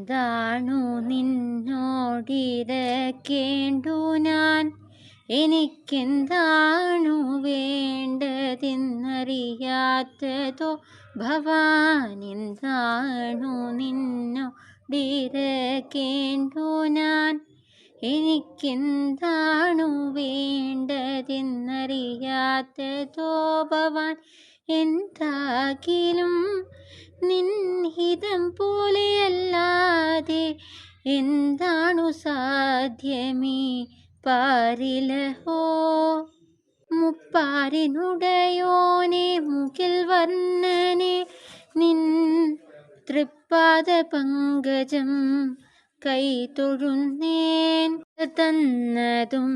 എന്താണു നിന്നോടിരക്കേണ്ടു ഞാൻ, എനിക്കെന്താണു വേണ്ടതെന്നറിയാത്തതോ ഭവാൻ. എന്താണു നിന്നോടിരക്കേണ്ടു ഞാൻ, എനിക്കെന്താണു വേണ്ടതെന്നറിയാത്തതോ ഭവാൻ. എന്താകിലും നിൻഹിതം പോലെയല്ലാതെ എന്താണു സാധ്യമീ പാരിലഹോ. മുപ്പാരിനുടയോനെ മുകിൽ വർണ്ണനെ നിൻ തൃപ്പാദ പങ്കജം കൈതൊഴുന്നേൻ. തന്നതും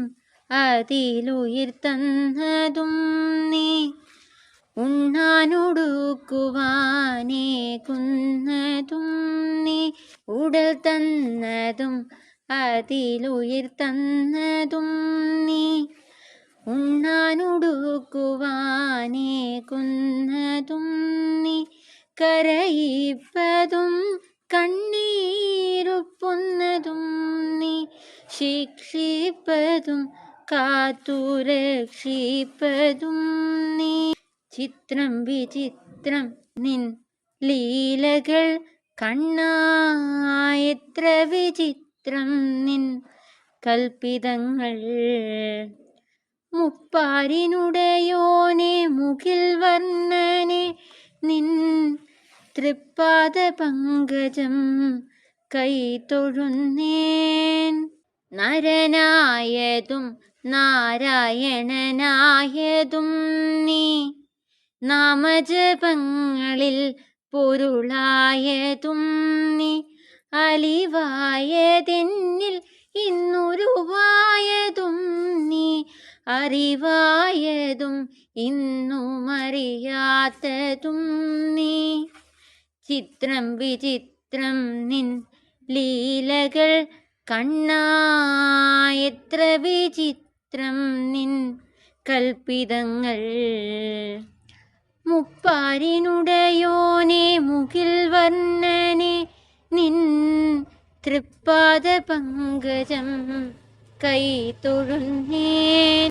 അതിലുയിർ തന്നതും നീ, ഉണ്ണാനൊടുക്കുവാനേകുന്നതും നീ. ഉടൽ തന്നതും അതിലുയിർ തന്നതും നീ, ഉണ്ണാനൊടുക്കുവാനേകുന്നതും നീ. കരയിപ്പതും കണ്ണീരുപ്പൊന്നതും നീ, ശിക്ഷിപ്പതും കാത്തുരക്ഷിപ്പതും നീ. ചിത്രം വിചിത്രം നിൻ ലീലകൾ കണ്ണാ, എത്ര വിചിത്രം നിൻ കൽപ്പിതങ്ങൾ. മുപ്പാരിനുടയോനെ മുകിൽ വർണ്ണനെ നിൻ തൃപ്പാദ പങ്കജം കൈതൊഴുന്നേൻ. നരനായതും നാരായണനായതും നീ, നാമജപങ്ങളിൽ പൊരുളായതും നീ. അലിവായതെന്നിൽ ഇന്നുരുവായതും നീ, അറിവായതും ഇന്നുമറിയാത്തതും നീ. ചിത്രം വിചിത്രം നിൻ ലീലകൾ കണ്ണാ, എത്ര വിചിത്രം നിൻ കൽപ്പിതങ്ങൾ. മുപ്പാരിനുടയോനെ മുകിൽ വർണ്ണനെ നിൻ തൃപ്പാദ പങ്കജം കൈതൊഴുന്നേൻ.